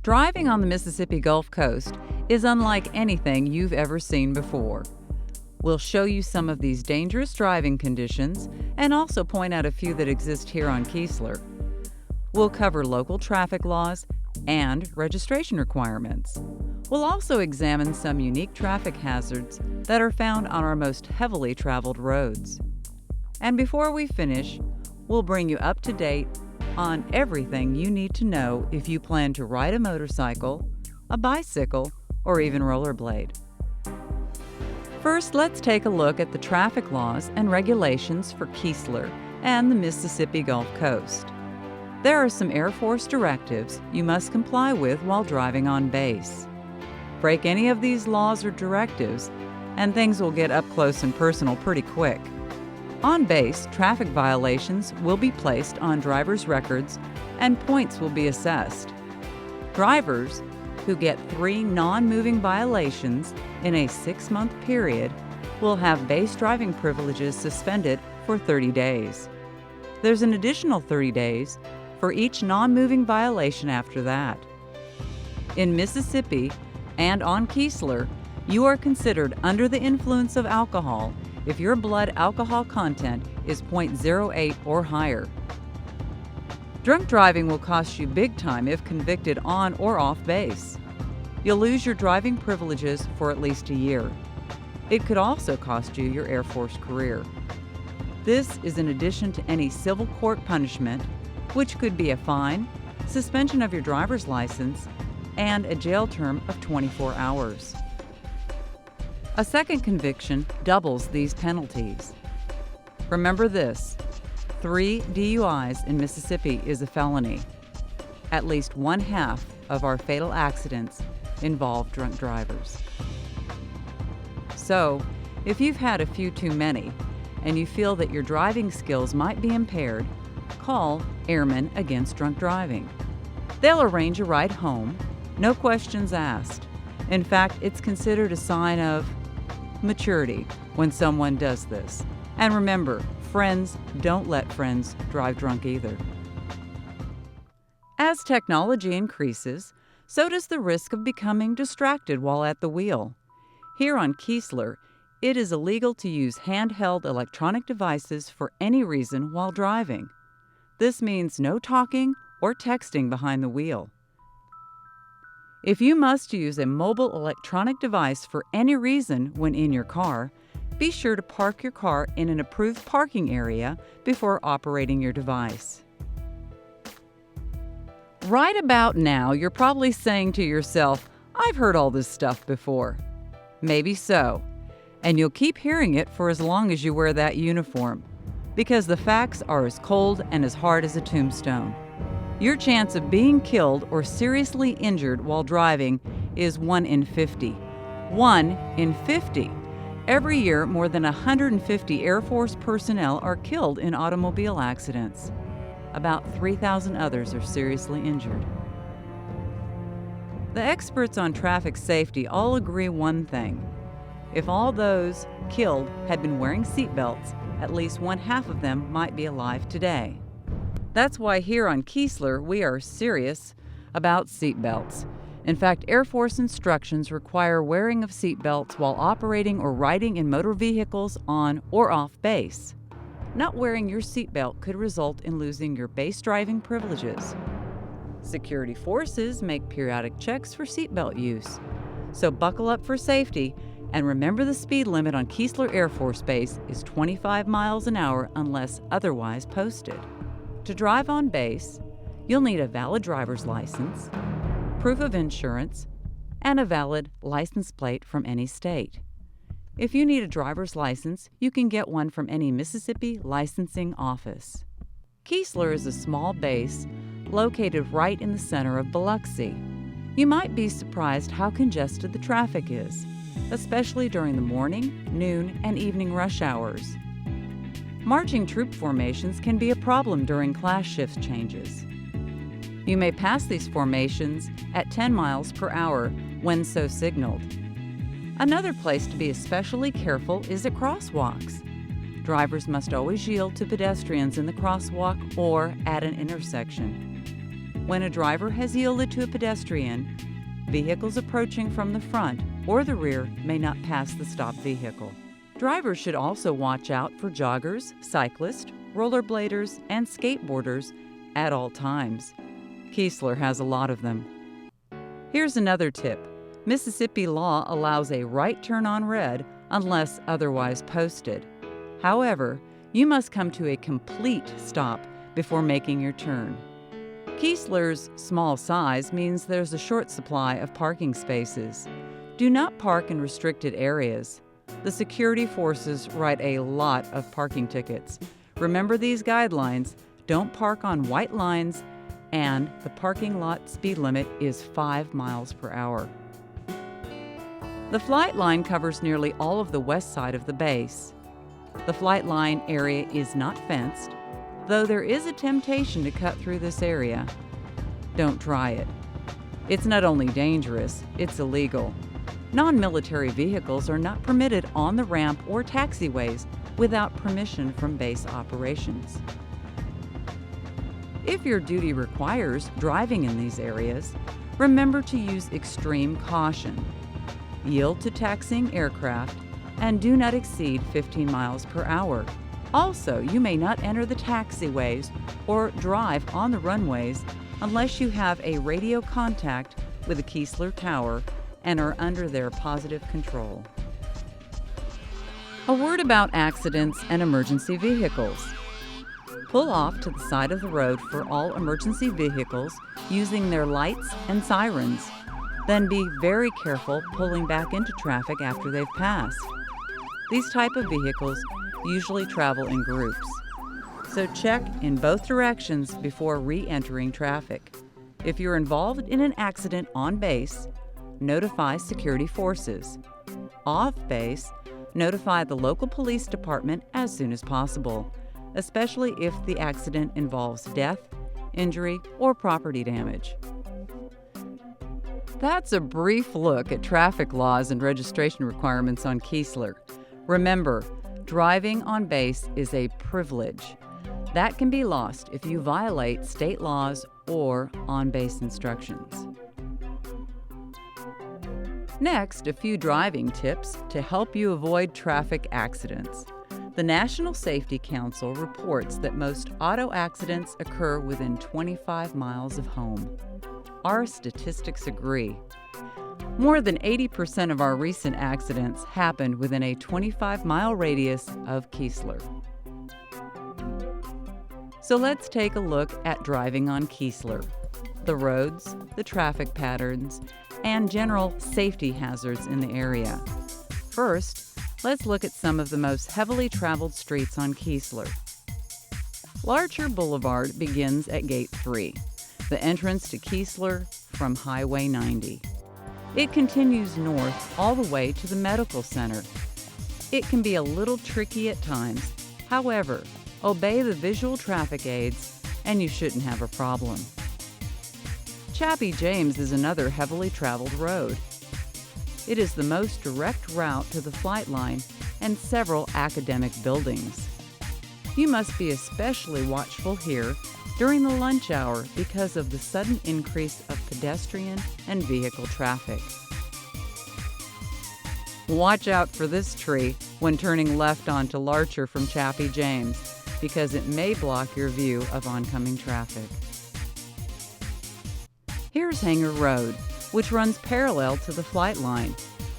Driving on the Mississippi Gulf Coast is unlike anything you've ever seen before. We'll show you some of these dangerous driving conditions and also point out a few that exist here on Keesler. We'll cover local traffic laws and registration requirements. We'll also examine some unique traffic hazards that are found on our most heavily traveled roads. And before we finish, we'll bring you up to date on everything you need to know if you plan to ride a motorcycle, a bicycle, or even rollerblade. First, let's take a look at the traffic laws and regulations for Keesler and the Mississippi Gulf Coast. There are some Air Force directives you must comply with while driving on base. Break any of these laws or directives, and things will get up close and personal pretty quick. On base, traffic violations will be placed on drivers' records and points will be assessed. Drivers who get 3 non-moving violations in a 6-month period will have base driving privileges suspended for 30 days. There's an additional 30 days for each non-moving violation after that. In Mississippi and on Keesler, you are considered under the influence of alcohol if your blood alcohol content is 0.08 or higher. Drunk driving will cost you big time if convicted on or off base. You'll lose your driving privileges for at least a year. It could also cost you your Air Force career. This is in addition to any civil court punishment, which could be a fine, suspension of your driver's license, and a jail term of 24 hours. A second conviction doubles these penalties. Remember this: 3 DUIs in Mississippi is a felony. At least 1/2 of our fatal accidents involve drunk drivers. So, if you've had a few too many and you feel that your driving skills might be impaired, call Airmen Against Drunk Driving. They'll arrange a ride home, no questions asked. In fact, it's considered a sign of maturity when someone does this. And remember, friends don't let friends drive drunk either. As technology increases, so does the risk of becoming distracted while at the wheel. Here on Keesler, it is illegal to use handheld electronic devices for any reason while driving. This means no talking or texting behind the wheel. If you must use a mobile electronic device for any reason when in your car, be sure to park your car in an approved parking area before operating your device. Right about now, you're probably saying to yourself, "I've heard all this stuff before." Maybe so, and you'll keep hearing it for as long as you wear that uniform, because the facts are as cold and as hard as a tombstone. Your chance of being killed or seriously injured while driving is 1 in 50. 1 in 50. Every year, more than 150 Air Force personnel are killed in automobile accidents. About 3,000 others are seriously injured. The experts on traffic safety all agree one thing: if all those killed had been wearing seatbelts, at least 1/2 of them might be alive today. That's why here on Keesler we are serious about seatbelts. In fact, Air Force instructions require wearing of seatbelts while operating or riding in motor vehicles on or off base. Not wearing your seatbelt could result in losing your base driving privileges. Security forces make periodic checks for seatbelt use. So buckle up for safety and remember the speed limit on Keesler Air Force Base is 25 miles an hour unless otherwise posted. To drive on base, you'll need a valid driver's license, proof of insurance, and a valid license plate from any state. If you need a driver's license, you can get one from any Mississippi licensing office. Keesler is a small base located right in the center of Biloxi. You might be surprised how congested the traffic is, especially during the morning, noon, and evening rush hours. Marching troop formations can be a problem during class shift changes. You may pass these formations at 10 miles per hour when so signaled. Another place to be especially careful is at crosswalks. Drivers must always yield to pedestrians in the crosswalk or at an intersection. When a driver has yielded to a pedestrian, vehicles approaching from the front or the rear may not pass the stopped vehicle. Drivers should also watch out for joggers, cyclists, rollerbladers, and skateboarders at all times. Keesler has a lot of them. Here's another tip. Mississippi law allows a right turn on red unless otherwise posted. However, you must come to a complete stop before making your turn. Keesler's small size means there's a short supply of parking spaces. Do not park in restricted areas. The security forces write a lot of parking tickets. Remember these guidelines: don't park on white lines, and the parking lot speed limit is 5 miles per hour. The flight line covers nearly all of the west side of the base. The flight line area is not fenced, though there is a temptation to cut through this area. Don't try it. It's not only dangerous, it's illegal. Non-military vehicles are not permitted on the ramp or taxiways without permission from base operations. If your duty requires driving in these areas, remember to use extreme caution. Yield to taxiing aircraft and do not exceed 15 miles per hour. Also, you may not enter the taxiways or drive on the runways unless you have a radio contact with the Keesler Tower and are under their positive control. A word about accidents and emergency vehicles. Pull off to the side of the road for all emergency vehicles using their lights and sirens. Then be very careful pulling back into traffic after they've passed. These type of vehicles usually travel in groups, so check in both directions before re-entering traffic. If you're involved in an accident on base, notify security forces. Off base, notify the local police department as soon as possible, especially if the accident involves death, injury, or property damage. That's a brief look at traffic laws and registration requirements on Keesler. Remember, driving on base is a privilege. That can be lost if you violate state laws or on-base instructions. Next, a few driving tips to help you avoid traffic accidents. The National Safety Council reports that most auto accidents occur within 25 miles of home. Our statistics agree. More than 80% of our recent accidents happened within a 25-mile radius of Keesler. So let's take a look at driving on Keesler, the roads, the traffic patterns, and general safety hazards in the area. First, let's look at some of the most heavily traveled streets on Keesler. Larcher Boulevard begins at Gate 3, the entrance to Keesler from Highway 90. It continues north all the way to the medical center. It can be a little tricky at times. However, obey the visual traffic aids and you shouldn't have a problem. Chappie James is another heavily traveled road. It is the most direct route to the flight line and several academic buildings. You must be especially watchful here during the lunch hour because of the sudden increase of pedestrian and vehicle traffic. Watch out for this tree when turning left onto Larcher from Chappie James because it may block your view of oncoming traffic. Here's Hanger Road, which runs parallel to the flight line.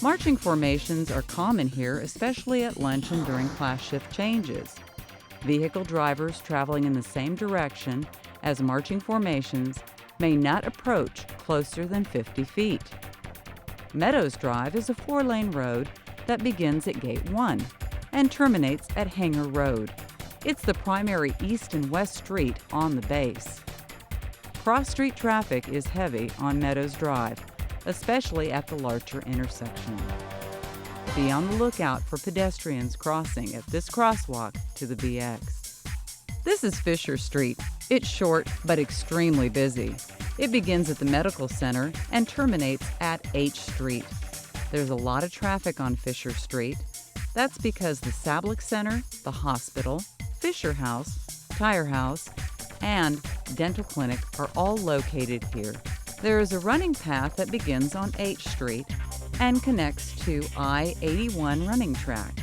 Marching formations are common here, especially at lunch and during class shift changes. Vehicle drivers traveling in the same direction as marching formations may not approach closer than 50 feet. Meadows Drive is a 4-lane road that begins at Gate 1 and terminates at Hanger Road. It's the primary east and west street on the base. Cross-street traffic is heavy on Meadows Drive, especially at the Larcher intersection. Be on the lookout for pedestrians crossing at this crosswalk to the BX. This is Fisher Street. It's short but extremely busy. It begins at the medical center and terminates at H Street. There's a lot of traffic on Fisher Street. That's because the Sablick Center, the hospital, Fisher House, Tire House, and dental clinic are all located here. There is a running path that begins on H Street and connects to I-81 running track.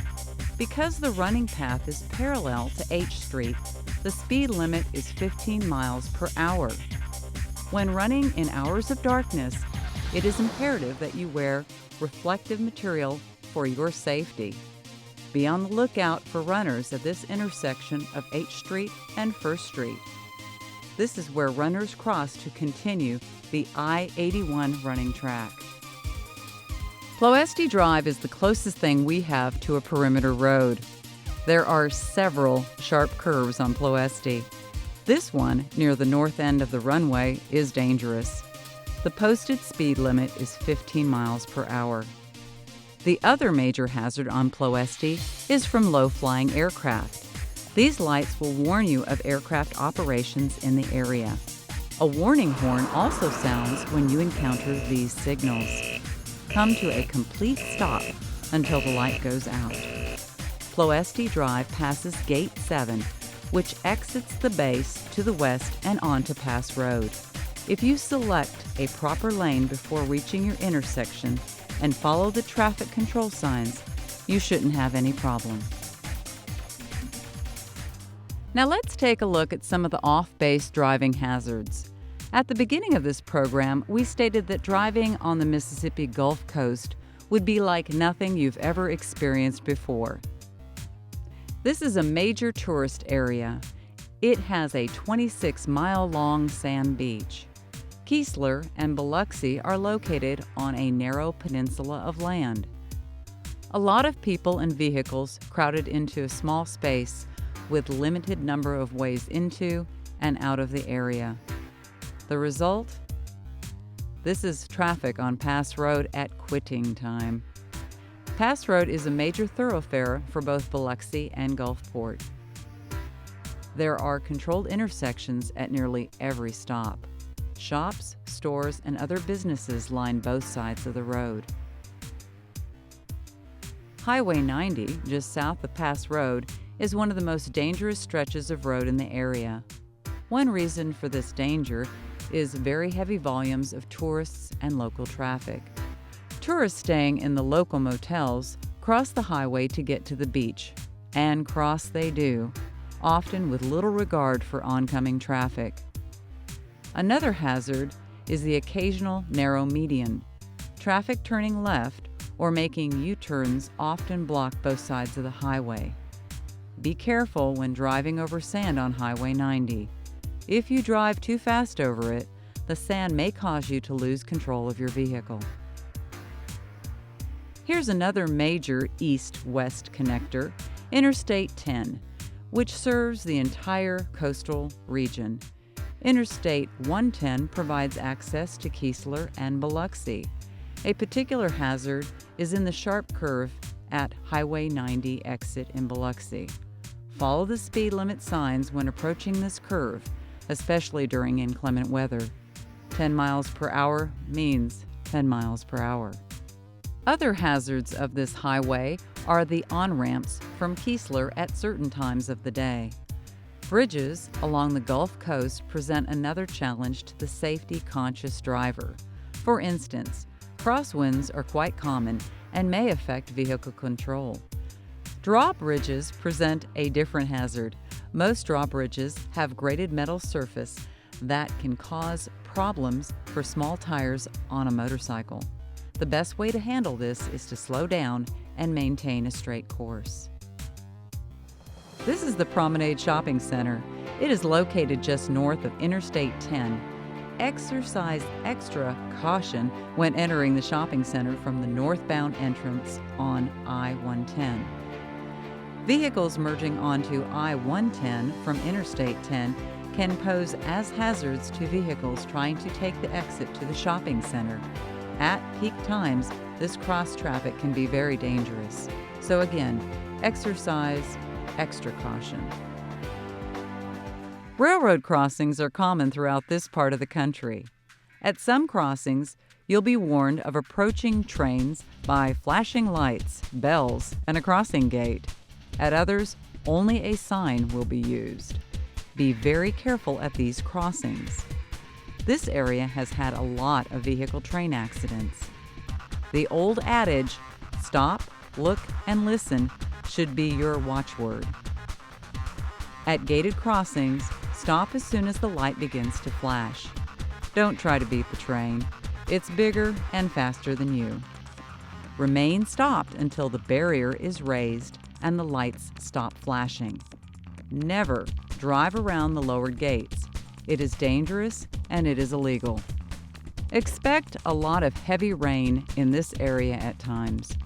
Because the running path is parallel to H Street, the speed limit is 15 miles per hour. When running in hours of darkness, it is imperative that you wear reflective material for your safety. Be on the lookout for runners at this intersection of H Street and First Street. This is where runners cross to continue the I-81 running track. Ploesti Drive is the closest thing we have to a perimeter road. There are several sharp curves on Ploesti. This one, near the north end of the runway, is dangerous. The posted speed limit is 15 miles per hour. The other major hazard on Ploesti is from low-flying aircraft. These lights will warn you of aircraft operations in the area. A warning horn also sounds when you encounter these signals. Come to a complete stop until the light goes out. Ploesti Drive passes Gate 7, which exits the base to the west and onto Pass Road. If you select a proper lane before reaching your intersection and follow the traffic control signs, you shouldn't have any problem. Now let's take a look at some of the off-base driving hazards. At the beginning of this program, we stated that driving on the Mississippi Gulf Coast would be like nothing you've ever experienced before. This is a major tourist area. It has a 26-mile-long sand beach. Keesler and Biloxi are located on a narrow peninsula of land. A lot of people and vehicles crowded into a small space with limited number of ways into and out of the area. The result? This is traffic on Pass Road at quitting time. Pass Road is a major thoroughfare for both Biloxi and Gulfport. There are controlled intersections at nearly every stop. Shops, stores, and other businesses line both sides of the road. Highway 90, just south of Pass Road, is one of the most dangerous stretches of road in the area. One reason for this danger is very heavy volumes of tourists and local traffic. Tourists staying in the local motels cross the highway to get to the beach, and cross they do, often with little regard for oncoming traffic. Another hazard is the occasional narrow median. Traffic turning left or making U-turns often block both sides of the highway. Be careful when driving over sand on Highway 90. If you drive too fast over it, the sand may cause you to lose control of your vehicle. Here's another major east-west connector, Interstate 10, which serves the entire coastal region. Interstate 110 provides access to Keesler and Biloxi. A particular hazard is in the sharp curve at Highway 90 exit in Biloxi. Follow the speed limit signs when approaching this curve, especially during inclement weather. 10 miles per hour means 10 miles per hour. Other hazards of this highway are the on-ramps from Keesler at certain times of the day. Bridges along the Gulf Coast present another challenge to the safety-conscious driver. For instance, crosswinds are quite common and may affect vehicle control. Drawbridges present a different hazard. Most drawbridges have graded metal surface that can cause problems for small tires on a motorcycle. The best way to handle this is to slow down and maintain a straight course. This is the Promenade Shopping Center. It is located just north of Interstate 10. Exercise extra caution when entering the shopping center from the northbound entrance on I-110. Vehicles merging onto I-110 from Interstate 10 can pose as hazards to vehicles trying to take the exit to the shopping center. At peak times, this cross traffic can be very dangerous. So again, exercise extra caution. Railroad crossings are common throughout this part of the country. At some crossings, you'll be warned of approaching trains by flashing lights, bells, and a crossing gate. At others, only a sign will be used. Be very careful at these crossings. This area has had a lot of vehicle-train accidents. The old adage, stop, look, and listen, should be your watchword. At gated crossings, stop as soon as the light begins to flash. Don't try to beat the train. It's bigger and faster than you. Remain stopped until the barrier is raised and the lights stop flashing. Never drive around the lowered gates. It is dangerous and it is illegal. Expect a lot of heavy rain in this area at times.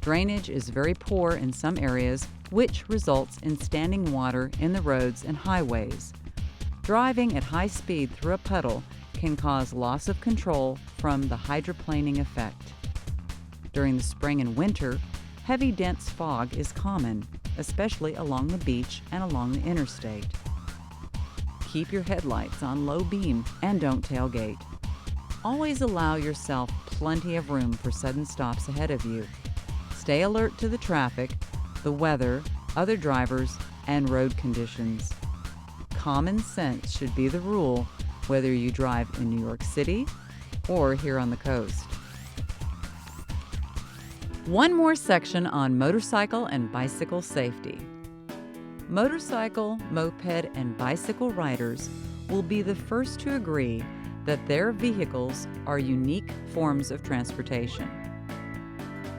Drainage is very poor in some areas, which results in standing water in the roads and highways. Driving at high speed through a puddle can cause loss of control from the hydroplaning effect. During the spring and winter, heavy dense fog is common, especially along the beach and along the interstate. Keep your headlights on low beam and don't tailgate. Always allow yourself plenty of room for sudden stops ahead of you. Stay alert to the traffic, the weather, other drivers, and road conditions. Common sense should be the rule whether you drive in New York City or here on the coast. One more section on motorcycle and bicycle safety. Motorcycle, moped, and bicycle riders will be the first to agree that their vehicles are unique forms of transportation.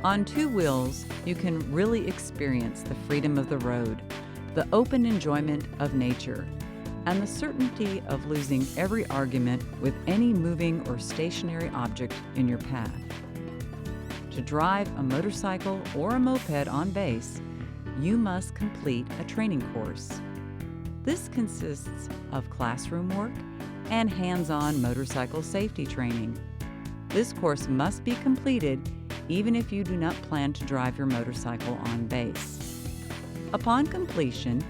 On two wheels, you can really experience the freedom of the road, the open enjoyment of nature, and the certainty of losing every argument with any moving or stationary object in your path. To drive a motorcycle or a moped on base, you must complete a training course. This consists of classroom work and hands-on motorcycle safety training. This course must be completed even if you do not plan to drive your motorcycle on base. Upon completion,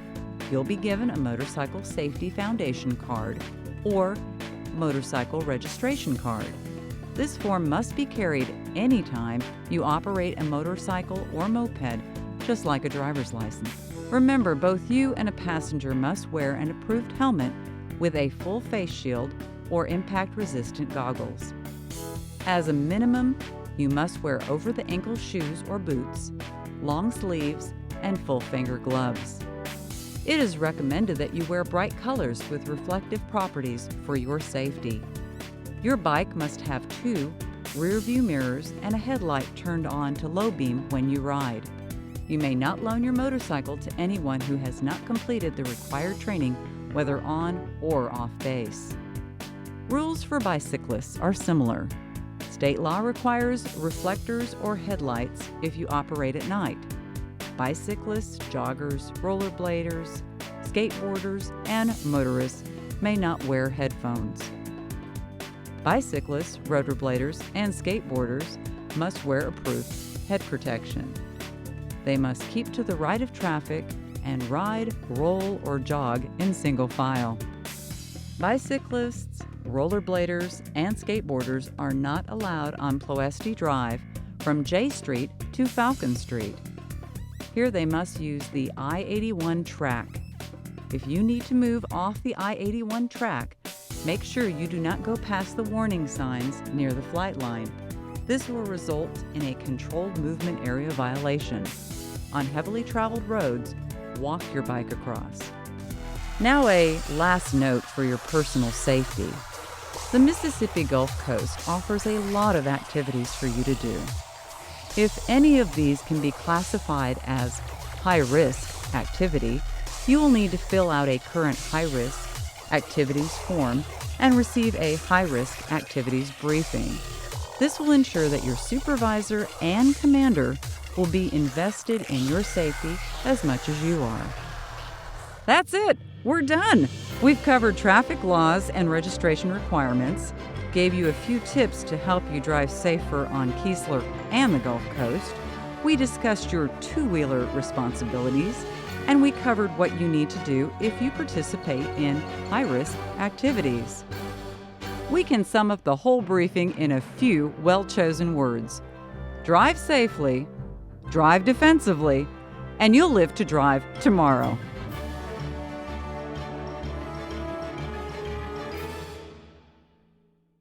you'll be given a motorcycle safety foundation card or motorcycle registration card. This form must be carried anytime you operate a motorcycle or moped, just like a driver's license. Remember, both you and a passenger must wear an approved helmet with a full face shield or impact-resistant goggles. As a minimum, you must wear over-the-ankle shoes or boots, long sleeves, and full-finger gloves. It is recommended that you wear bright colors with reflective properties for your safety. Your bike must have 2 rear-view mirrors and a headlight turned on to low beam when you ride. You may not loan your motorcycle to anyone who has not completed the required training, whether on or off base. Rules for bicyclists are similar. State law requires reflectors or headlights if you operate at night. Bicyclists, joggers, rollerbladers, skateboarders, and motorists may not wear headphones. Bicyclists, rollerbladers, and skateboarders must wear approved head protection. They must keep to the right of traffic and ride, roll, or jog in single file. Bicyclists, rollerbladers, and skateboarders are not allowed on Ploesti Drive from J Street to Falcon Street. Here they must use the I-81 track. If you need to move off the I-81 track, make sure you do not go past the warning signs near the flight line. This will result in a controlled movement area violation. On heavily traveled roads, walk your bike across. Now a last note for your personal safety. The Mississippi Gulf Coast offers a lot of activities for you to do. If any of these can be classified as high-risk activity, you will need to fill out a current high-risk activities form and receive a high-risk activities briefing. This will ensure that your supervisor and commander will be invested in your safety as much as you are. That's it! We're done! We've covered traffic laws and registration requirements, gave you a few tips to help you drive safer on Keesler and the Gulf Coast. We discussed your two-wheeler responsibilities, and we covered what you need to do if you participate in high-risk activities. We can sum up the whole briefing in a few well-chosen words. Drive safely, drive defensively, and you'll live to drive tomorrow.